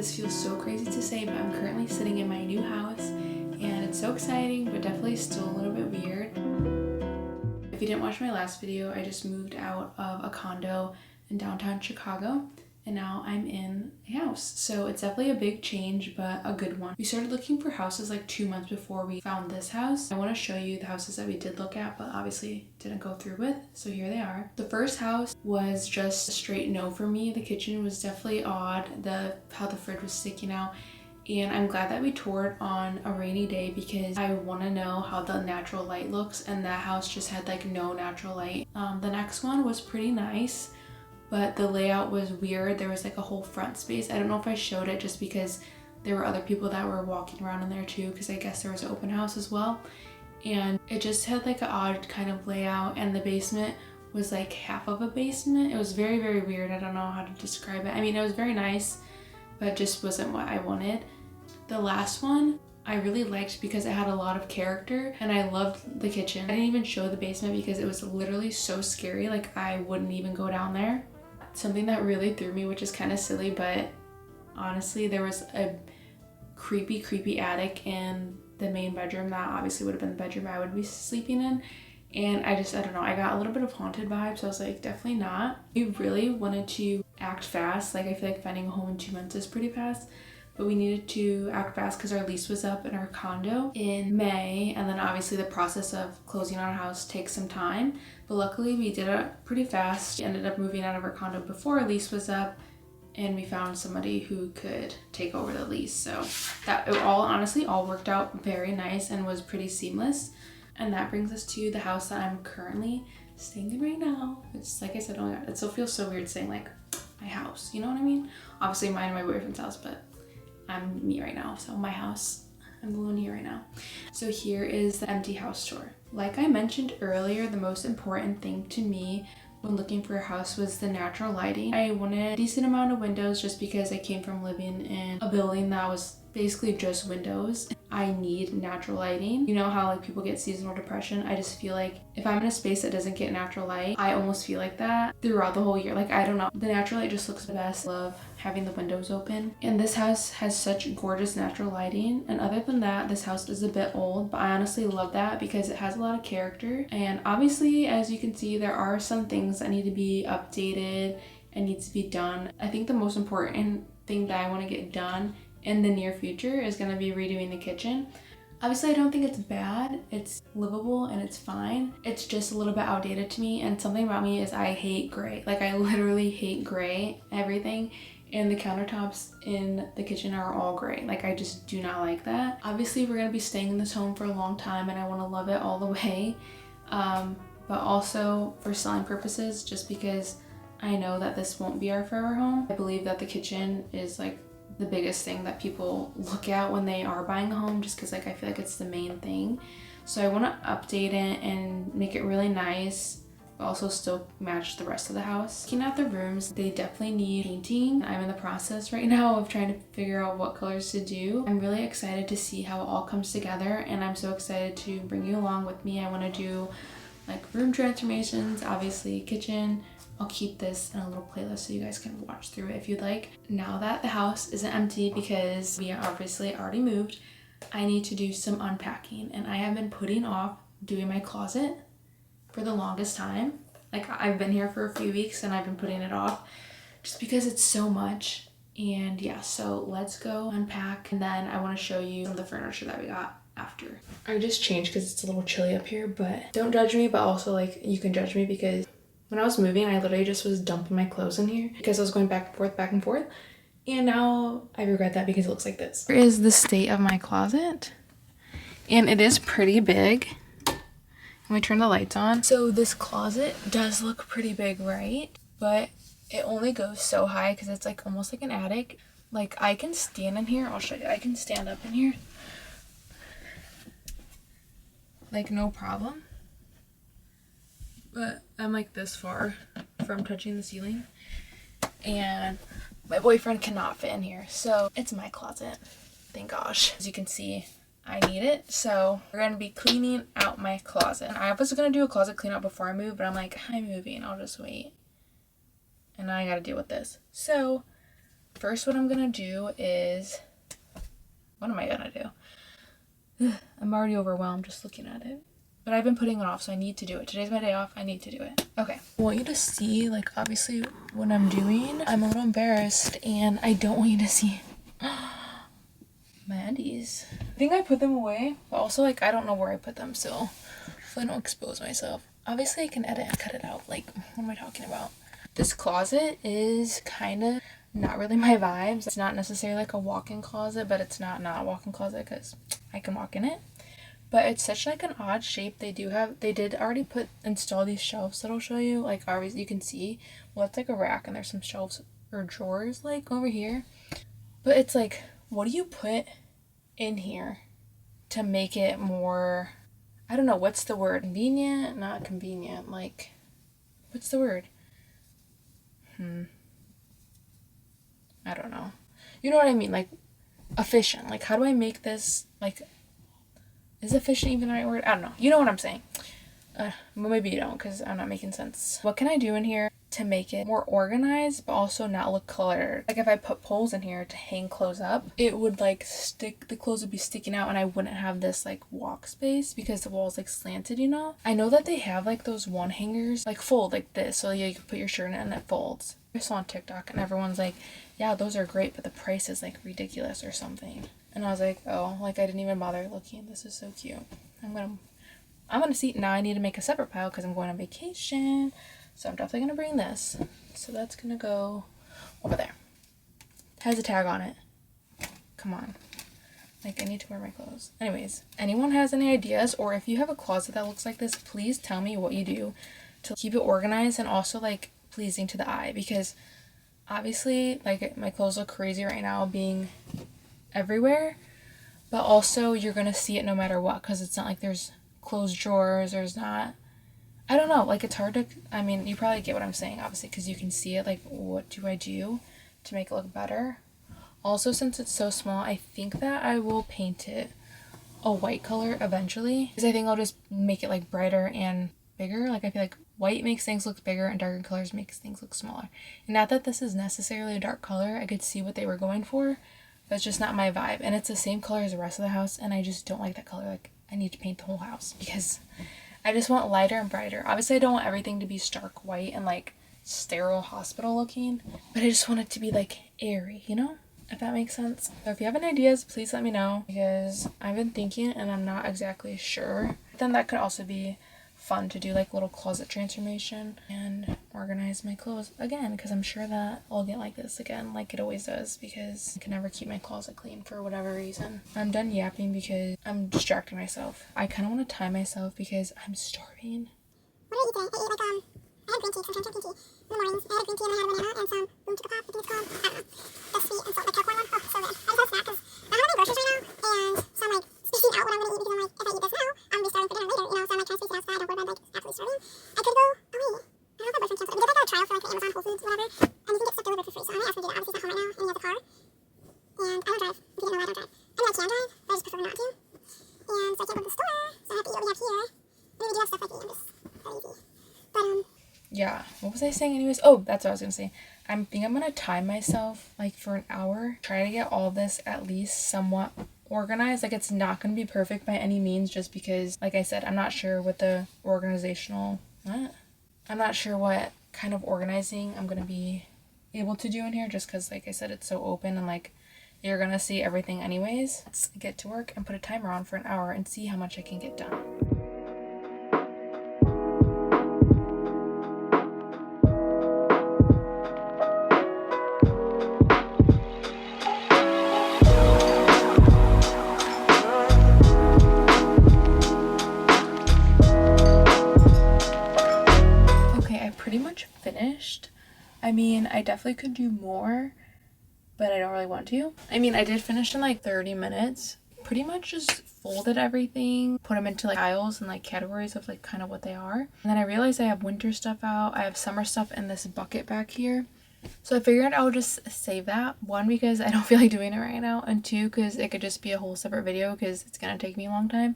This feels so crazy to say, but I'm currently sitting in my new house and it's so exciting, but definitely still a little bit weird. If you didn't watch my last video, I just moved out of a condo in downtown Chicago and now I'm in a house. So it's definitely a big change, but a good one. We started looking for houses like 2 months before we found this house. I want to show you the houses that we did look at, but obviously didn't go through with. So here they are. The first house was just a straight no for me. The kitchen was definitely odd. How the fridge was sticking out. And I'm glad that we toured on a rainy day because I want to know how the natural light looks, and that house just had like no natural light. The next one was pretty nice, but the layout was weird. There was like a whole front space. I don't know if I showed it just because there were other people that were walking around in there too, because I guess there was an open house as well. And it just had like an odd kind of layout, and the basement was like half of a basement. It was very, very weird. I don't know how to describe it. I mean, it was very nice, but it just wasn't what I wanted. The last one I really liked because it had a lot of character, and I loved the kitchen. I didn't even show the basement because it was literally so scary. Like I wouldn't even go down there. Something that really threw me, which is kind of silly, but honestly, there was a creepy attic in the main bedroom that obviously would have been the bedroom I would be sleeping in. And I don't know, I got a little bit of haunted vibes, so I was like, definitely not. We really wanted to act fast. Like I feel like finding a home in 2 months is pretty fast, but we needed to act fast because our lease was up in our condo in May, and then obviously the process of closing on a house takes some time, but luckily we did it pretty fast. We ended up moving out of our condo before our lease was up, and we found somebody who could take over the lease. So that it honestly all worked out very nice and was pretty seamless. And that brings us to the house that I'm currently staying in right now. It's like I said, oh my god, it still feels so weird saying like my house, you know what I mean? Obviously mine and my boyfriend's house, but I'm me right now, so my house. I'm alone here right now. So here is the empty house tour. Like I mentioned earlier, the most important thing to me when looking for a house was the natural lighting. I wanted a decent amount of windows just because I came from living in a building that was basically just windows. I need natural lighting. You know how like people get seasonal depression? I just feel like if I'm in a space that doesn't get natural light, I almost feel like that throughout the whole year. Like I don't know, the natural light just looks the best. Love having the windows open. And this house has such gorgeous natural lighting. And other than that, this house is a bit old, but I honestly love that because it has a lot of character. And obviously, as you can see, there are some things that need to be updated and needs to be done. I think the most important thing that I want to get done in the near future is going to be redoing the kitchen. Obviously, I don't think it's bad. It's livable and it's fine. It's just a little bit outdated to me, and something about me is I hate gray. Like I literally hate gray everything, and the countertops in the kitchen are all gray. Like I just do not like that. Obviously, we're going to be staying in this home for a long time and I want to love it all the way. But also for selling purposes, just because I know that this won't be our forever home. I believe that the kitchen is like the biggest thing that people look at when they are buying a home, just because like I feel like it's the main thing. So I want to update it and make it really nice, but also still match the rest of the house. Looking at the rooms, they definitely need painting. I'm in the process right now of trying to figure out what colors to do. I'm really excited to see how it all comes together, and I'm so excited to bring you along with me. I want to do like room transformations, obviously kitchen. I'll keep this in a little playlist so you guys can watch through it if you'd like. Now that the house isn't empty because we are obviously already moved, I need to do some unpacking, and I have been putting off doing my closet for the longest time. Like I've been here for a few weeks and I've been putting it off just because it's so much. And yeah, so let's go unpack, and then I want to show you some of the furniture that we got after. I just changed because it's a little chilly up here, but don't judge me, but also like you can judge me because when I was moving, I literally just was dumping my clothes in here because I was going back and forth. And now I regret that because it looks like this. Here is the state of my closet. And it is pretty big. Let me turn the lights on. So this closet does look pretty big, right? But it only goes so high because it's like almost like an attic. Like I can stand in here. I'll show you. I can stand up in here. Like no problem. But I'm like this far from touching the ceiling, and my boyfriend cannot fit in here, so it's my closet, thank gosh. As you can see, I need it, so we're gonna be cleaning out my closet. And I was gonna do a closet clean out before I move, but I'm like, I'm moving, I'll just wait, and now I gotta deal with this. So First, what I'm gonna do is, what am I gonna do? I'm already overwhelmed just looking at it. But I've been putting it off, so I need to do it. Today's my day off. I need to do it. Okay. I want you to see, like, obviously what I'm doing. I'm a little embarrassed, and I don't want you to see my undies. I think I put them away, but also, like, I don't know where I put them, so hopefully I don't expose myself. Obviously, I can edit and cut it out. Like, what am I talking about? This closet is kind of not really my vibes. It's not necessarily like a walk-in closet, but it's not a walk-in closet because I can walk in it. But it's such like an odd shape. They did already install these shelves that I'll show you. Like, obviously you can see, well, it's like a rack and there's some shelves or drawers like over here. But it's like, what do you put in here to make it more, I don't know, what's the word? Convenient? Not convenient. Like, what's the word? I don't know. You know what I mean? Like, efficient. Like, how do I make this, like, is efficient even the right word? I don't know. You know what I'm saying. Well, maybe you don't, because I'm not making sense. What can I do in here to make it more organized, but also not look cluttered? Like, if I put poles in here to hang clothes up, it would, like, the clothes would be sticking out, and I wouldn't have this, like, walk space, because the wall's, like, slanted, you know? I know that they have, like, those one hangers, like, fold like this, so you can put your shirt in it and it folds. I saw on TikTok, and everyone's like, yeah, those are great, but the price is, like, ridiculous or something. And I was like, oh, like, I didn't even bother looking. This is so cute. I'm gonna see. Now I need to make a separate pile because I'm going on vacation. So I'm definitely gonna bring this. So that's gonna go over there. It has a tag on it. Come on. Like, I need to wear my clothes. Anyways, anyone has any ideas, or if you have a closet that looks like this, please tell me what you do to keep it organized and also, like, pleasing to the eye. Because obviously, like, my clothes look crazy right now being everywhere, but also you're gonna see it no matter what, because it's not like there's closed drawers, there's not, I don't know, like, it's hard to, I mean, you probably get what I'm saying, obviously, because you can see it. Like, what do I do to make it look better? Also, since it's so small, I think that I will paint it a white color eventually, because I think I'll just make it, like, brighter and bigger. Like, I feel like white makes things look bigger and darker colors makes things look smaller. And not that this is necessarily a dark color, I could see what they were going for. That's just not my vibe, and it's the same color as the rest of the house, and I just don't like that color. Like, I need to paint the whole house because I just want lighter and brighter. Obviously, I don't want everything to be stark white and, like, sterile hospital looking, but I just want it to be, like, airy, you know, if that makes sense. So if you have any ideas, please let me know, because I've been thinking and I'm not exactly sure. Then that could also be fun to do, like, little closet transformation and organize my clothes again, because I'm sure that I'll get like this again, like it always does, because I can never keep my closet clean for whatever reason. I'm done yapping because I'm distracting myself. I kind of want to time myself because I'm starving. What did I eat today? I had green tea, sometimes green tea in the mornings. I had a green tea and then I had a banana and some boom chicka pop, I think it's called. I don't know. The sweet and salt, the California one. Oh, so good. I just had a snack because I don't have any groceries right now, and so I'm, like, spacing out what I'm going to eat, because I'm like, if I eat this now, I'm going to be starving for dinner later, you know, so I'm, like, trying to space it out so I don't go to bed, like, absolutely starving. I could go, oh wait, I don't know if my boyfriend canceled it. We did, like, a trial for, like, the Amazon Whole Foods, whatever, and you can get stuff delivered for free, so I might ask him to do that. Obviously, he's not home right now, and he has a car, and I don't drive. If you didn't know, I don't drive. I mean, I can drive, but I just prefer not to, and so I can't go to the store, so I have to eat what we have here. I mean, we do have stuff like I'm just that easy. But, yeah, what was I saying anyways? Oh, that's what I was gonna say. I think I'm gonna time myself, like, for an hour, try to get all this at least somewhat organized. Like, it's not gonna be perfect by any means, just because, like I said, I'm not sure what the I'm not sure what kind of organizing I'm gonna be able to do in here, just because, like I said, it's so open and, like, you're gonna see everything anyways. Let's get to work and put a timer on for an hour and see how much I can get done. Pretty much finished. I mean, I definitely could do more, but I don't really want to. I mean, I did finish in like 30 minutes. Pretty much just folded everything, put them into like piles and like categories of like kind of what they are. And then I realized I have winter stuff out. I have summer stuff in this bucket back here. So I figured I would just save that. One, because I don't feel like doing it right now, and two, because it could just be a whole separate video because it's gonna take me a long time,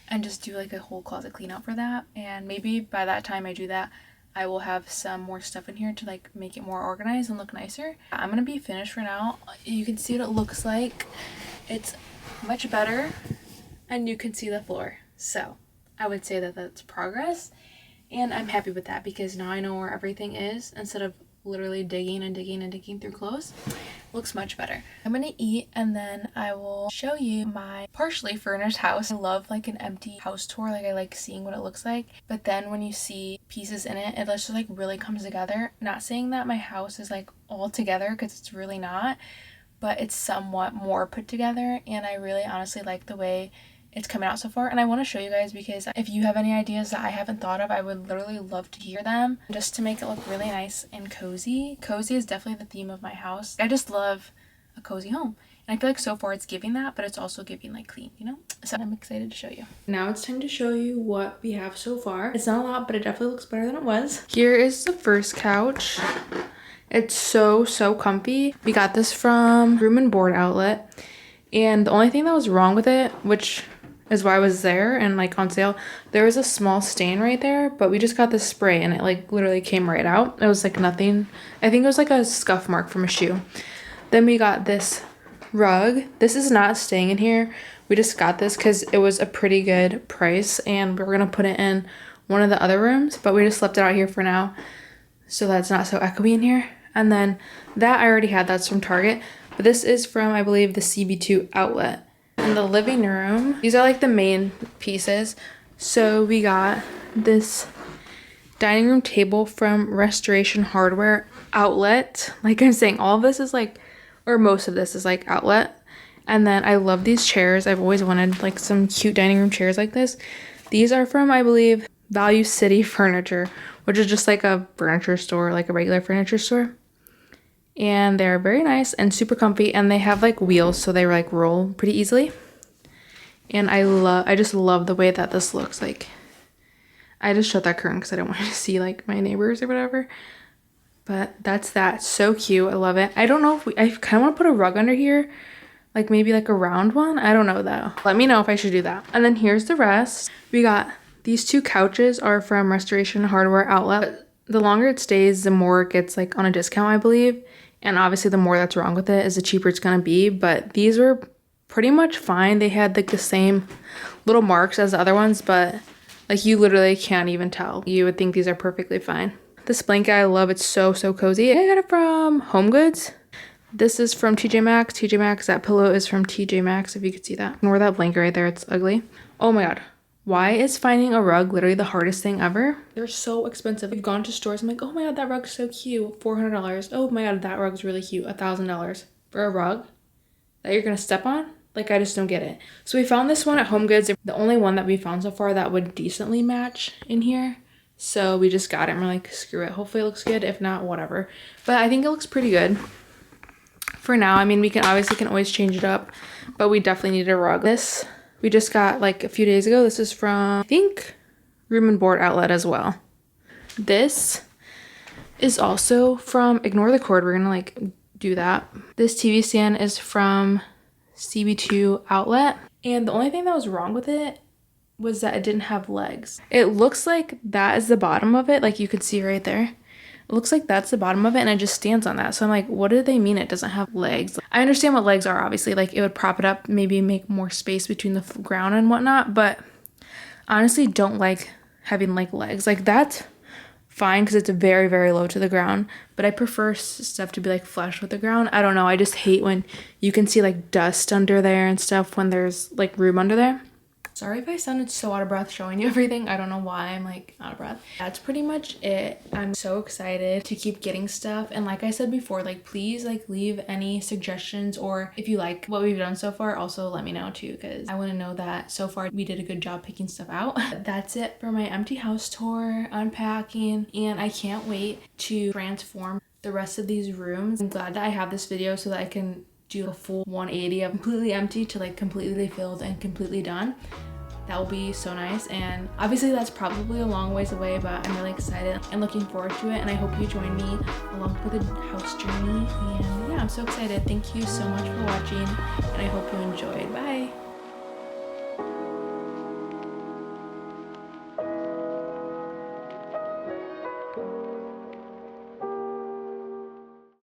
and just do like a whole closet clean out for that. And maybe by that time I do that, I will have some more stuff in here to like make it more organized and look nicer. I'm gonna be finished for now. You can see what it looks like. It's much better, and you can see the floor. So I would say that that's progress, and I'm happy with that because now I know where everything is instead of literally digging and digging and digging through clothes. Looks much better. I'm gonna eat and then I will show you my partially furnished house. I love like an empty house tour. Like I like seeing what it looks like, but then when you see pieces in it, it just like really comes together. Not saying that my house is like all together because it's really not, but it's somewhat more put together, and I really honestly like the way it's coming out so far. And I want to show you guys because if you have any ideas that I haven't thought of, I would literally love to hear them just to make it look really nice and cozy. Cozy is definitely the theme of my house. I just love a cozy home, and I feel like so far it's giving that, but it's also giving like clean, you know? So I'm excited to show you. Now it's time to show you what we have so far. It's not a lot, but it definitely looks better than it was. Here is the first couch. It's so comfy. We got this from Room and Board Outlet, and the only thing that was wrong with it, which is why I was there and like on sale, there was a small stain right there, but we just got this spray and it like literally came right out. It was like nothing. I think it was like a scuff mark from a shoe. Then we got this rug. This is not staying in here. We just got this because it was a pretty good price, and we were gonna put it in one of the other rooms, but we just left it out here for now so that's not so echoey in here. And then that I already had, that's from Target, but this is from, I believe, the CB2 outlet. In the living room, these are like the main pieces. So we got this dining room table from Restoration Hardware Outlet. Like I'm saying, all of this is like, or most of this is like outlet. And then I love these chairs. I've always wanted like some cute dining room chairs like this. These are from, I believe, Value City Furniture, which is just like a furniture store, like a regular furniture store. And they're very nice and super comfy, and they have like wheels, so they like roll pretty easily. And I just love the way that this looks. Like I just shut that curtain because I don't want to see like my neighbors or whatever. But that's that. So cute. I love it. I don't know if I kind of want to put a rug under here, like maybe like a round one. I don't know though. Let me know if I should do that. And then here's the rest. We got these two couches are from Restoration Hardware Outlet. The longer it stays, the more it gets like on a discount, I believe. And obviously the more that's wrong with it is the cheaper it's gonna be, but these were pretty much fine. They had like the same little marks as the other ones, but like you literally can't even tell. You would think these are perfectly fine. This blanket I love, it's so cozy. I got it from HomeGoods. This is from TJ Maxx. TJ Maxx, that pillow is from TJ Maxx, if you could see that. Ignore that blanket right there, it's ugly. Oh my god. Why is finding a rug literally the hardest thing ever? They're so expensive. We've gone to stores, I'm like, oh my god, that rug's so cute, $400. Oh my god, that rug's really cute, $1,000 for a rug that you're gonna step on? Like, I just don't get it. So we found this one at HomeGoods, the only one that we found so far that would decently match in here. So we just got it and we're like, screw it. Hopefully it looks good. If not, whatever. But I think it looks pretty good for now. I mean, we can always change it up, but we definitely need a rug. This we just got like a few days ago. This is from, I think, Room and Board Outlet as well. This is also from, ignore the cord, we're gonna like do that. This TV stand is from CB2 Outlet, and the only thing that was wrong with it was that it didn't have legs. It looks like that is the bottom of it, like you could see right there. It looks like that's the bottom of it, and it just stands on that. So I'm like, what do they mean it doesn't have legs? I understand what legs are, obviously. Like, it would prop it up, maybe make more space between the ground and whatnot, but honestly don't like having like legs. Like, that's fine because it's very low to the ground, but I prefer stuff to be like flush with the ground. I don't know, I just hate when you can see like dust under there and stuff when there's like room under there. Sorry if I sounded so out of breath showing you everything. I don't know why I'm like out of breath. That's pretty much it. I'm so excited to keep getting stuff. And like I said before, like please like leave any suggestions, or if you like what we've done so far, also let me know too, because I want to know that so far we did a good job picking stuff out. That's it for my empty house tour, unpacking, and I can't wait to transform the rest of these rooms. I'm glad that I have this video so that I can do a full 180 of completely empty to like completely filled and completely done. That will be so nice, and obviously that's probably a long ways away, but I'm really excited and looking forward to it, and I hope you join me along for the house journey. And yeah, I'm so excited. Thank you so much for watching, and I hope you enjoyed. Bye.